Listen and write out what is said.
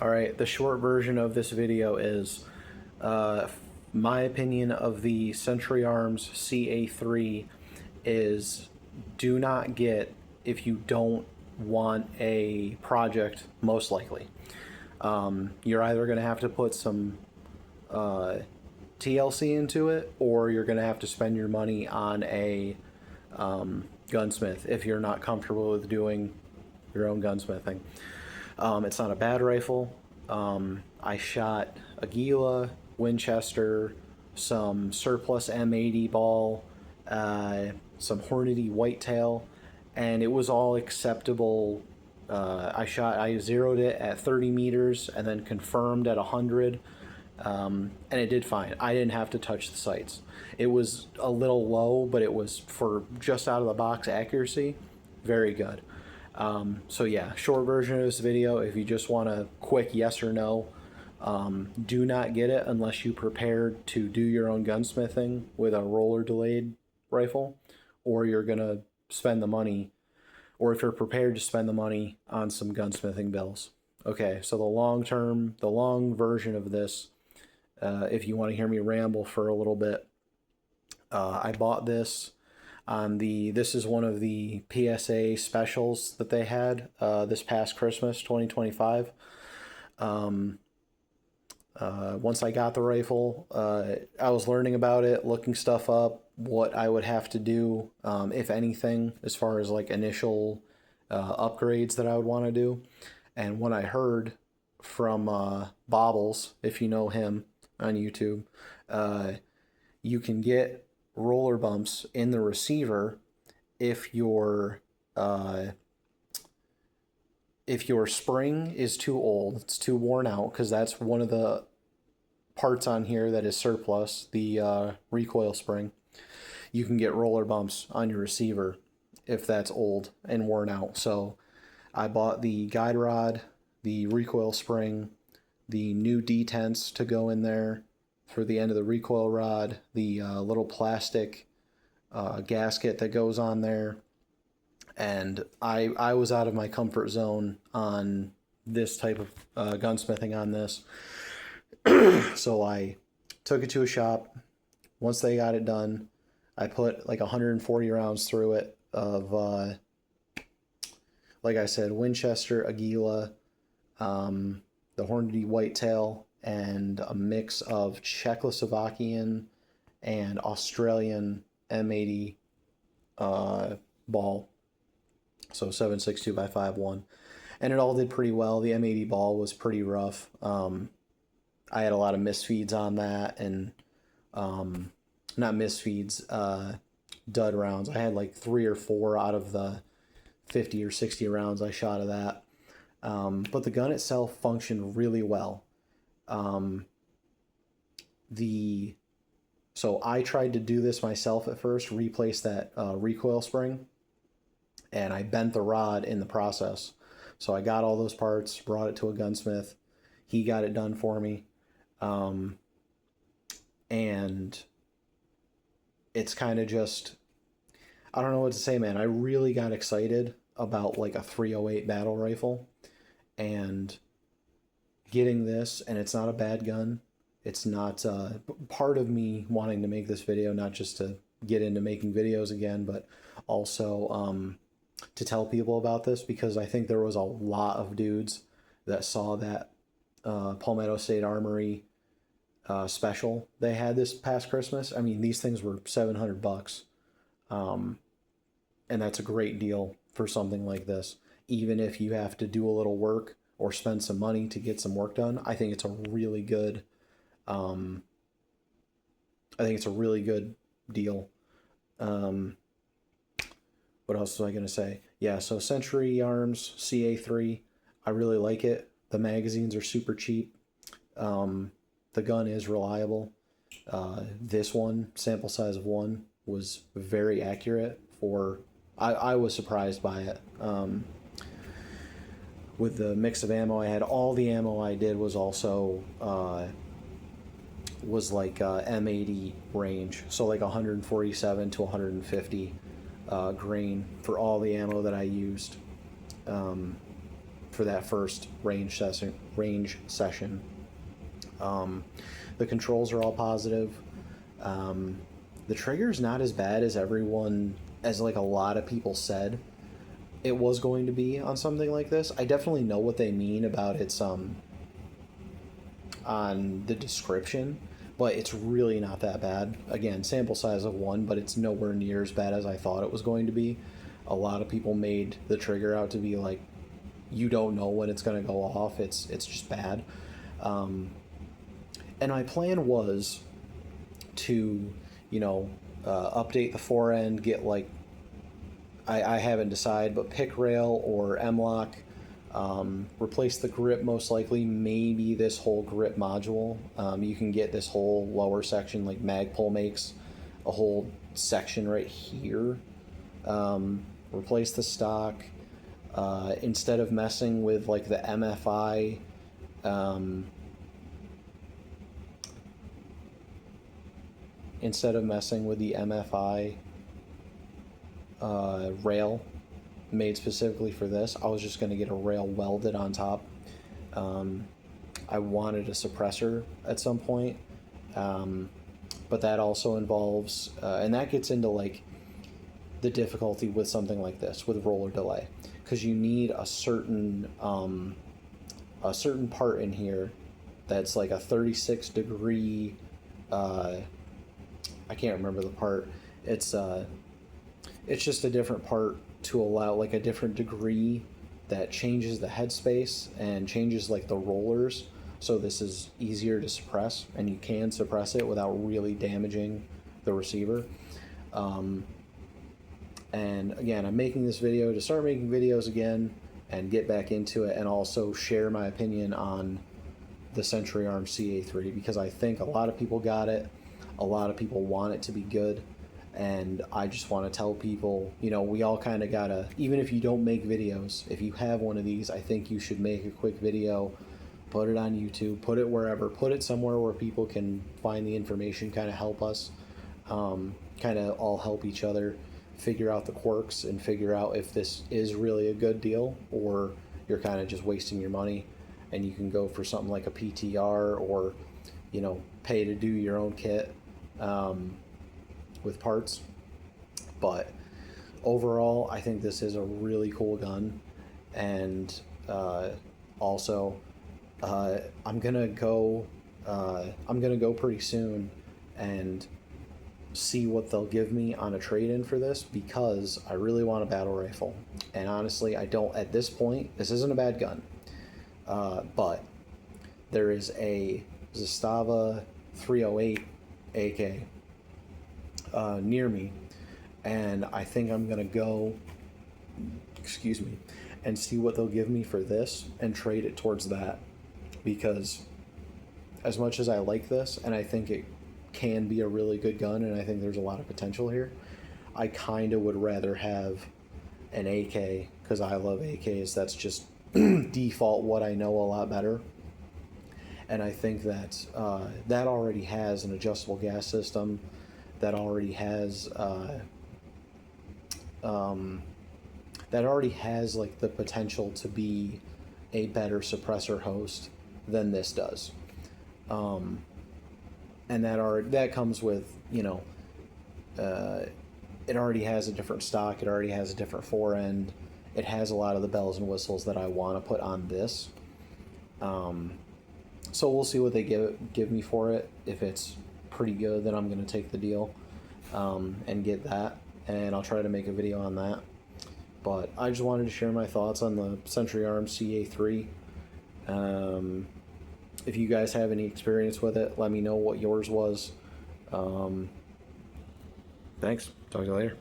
Alright, the short version of this video is my opinion of the Century Arms CA3 is do not get if you don't want a project, most likely. You're either going to have to put some TLC into it, or you're going to have to spend your money on a gunsmith if you're not comfortable with doing your own gunsmithing. It's not a bad rifle. I shot a Gila, Winchester, some surplus M80 ball, some Hornady whitetail, and it was all acceptable. I zeroed it at 30 meters and then confirmed at 100, and it did fine. I didn't have to touch the sights. It was a little low, but it was, for just out of the box accuracy, very good. So yeah, short version of this video, if you just want a quick yes or no, do not get it unless you prepared to do your own gunsmithing with a roller delayed rifle, or you're gonna spend the money, or if you're prepared to spend the money on some gunsmithing bills. Okay, so the long version of this, if you want to hear me ramble for a little bit, I bought this on this is one of the PSA specials that they had this past Christmas 2025. Once I got the rifle, I was learning about it, looking stuff up, what I would have to do, if anything, as far as like initial upgrades that I would want to do. And when I heard from Bobbles, if you know him on YouTube, you can get roller bumps in the receiver if your spring is too old, it's too worn out, because that's one of the parts on here that is surplus, the recoil spring. You can get roller bumps on your receiver if that's old and worn out. So I bought the guide rod, the recoil spring, the new detents to go in there for the end of the recoil rod, the little plastic gasket that goes on there. And I was out of my comfort zone on this type of gunsmithing on this. So I took it to a shop. Once they got it done, I put like 140 rounds through it of, like I said, Winchester, Aguila, the Hornady whitetail, and a mix of Czechoslovakian and Australian M80 ball. So 7.62 by 5.1. And it all did pretty well. The M80 ball was pretty rough. I had a lot of misfeeds on that, and not misfeeds, dud rounds. I had like 3 or 4 out of the 50 or 60 rounds I shot of that. But the gun itself functioned really well. So I tried to do this myself at first, replace that recoil spring, and I bent the rod in the process. So I got all those parts, brought it to a gunsmith. He got it done for me. And it's kind of just, I don't know what to say, man. I really got excited about like a 308 battle rifle and getting this, and it's not a bad gun. It's not part of me wanting to make this video, not just to get into making videos again, but also to tell people about this, because I think there was a lot of dudes that saw that Palmetto State Armory special they had this past Christmas. I mean, these things were $700, and that's a great deal for something like this. Even if you have to do a little work or spend some money to get some work done, I think it's a really good deal. What else was I going to say? Yeah, so Century Arms CA3, I really like it. The magazines are super cheap. The gun is reliable. This one, sample size of 1, was very accurate for, I was surprised by it. With the mix of ammo I had, all the ammo I did was also was like M80 range, so like 147 to 150 grain for all the ammo that I used. for that first range session. The controls are all positive. The trigger's not as bad as like a lot of people said it was going to be on something like this. I definitely know what they mean about its on the description, but it's really not that bad. Again, sample size of 1, but it's nowhere near as bad as I thought it was going to be. A lot of people made the trigger out to be like, you don't know when it's going to go off. It's just bad. And my plan was to, update the forend, get like, I haven't decided, but pick rail or M-lock, replace the grip most likely, maybe this whole grip module. You can get this whole lower section, like Magpul makes a whole section right here. Replace the stock. Instead of messing with like the MFI, rail made specifically for this, I was just going to get a rail welded on top. I wanted a suppressor at some point, but that also involves, and that gets into like the difficulty with something like this, with roller delay, because you need a certain part in here that's like a 36 degree, I can't remember the part. It's just a different part to allow like a different degree that changes the headspace and changes like the rollers. So this is easier to suppress, and you can suppress it without really damaging the receiver. And again, I'm making this video to start making videos again and get back into it, and also share my opinion on the Century Arms CA3, because I think a lot of people got it. A lot of people want it to be good. And I just want to tell people, we all kind of gotta, even if you don't make videos, if you have one of these, I think you should make a quick video, put it on YouTube, put it wherever, put it somewhere where people can find the information, kind of help us, kind of all help each other figure out the quirks and figure out if this is really a good deal or you're kind of just wasting your money, and you can go for something like a PTR or, pay to do your own kit. With parts. But overall, I think this is a really cool gun. And also I'm gonna go pretty soon and see what they'll give me on a trade-in for this, because I really want a battle rifle, and honestly I don't at this point. This isn't a bad gun, but there is a Zastava 308 AK near me, and I think I'm gonna go, and see what they'll give me for this and trade it towards that, because as much as I like this and I think it can be a really good gun and I think there's a lot of potential here, I kind of would rather have an AK, because I love AKs. That's just default what I know a lot better. And I think that that already has an adjustable gas system, that already has like the potential to be a better suppressor host than this does. And that comes with, it already has a different stock, it already has a different forend, it has a lot of the bells and whistles that I want to put on this. So we'll see what they give me for it. If it's pretty good, then I'm going to take the deal and get that, and I'll try to make a video on that. But I just wanted to share my thoughts on the Century Arms CA3. If you guys have any experience with it, let me know what yours was. Thanks. Talk to you later.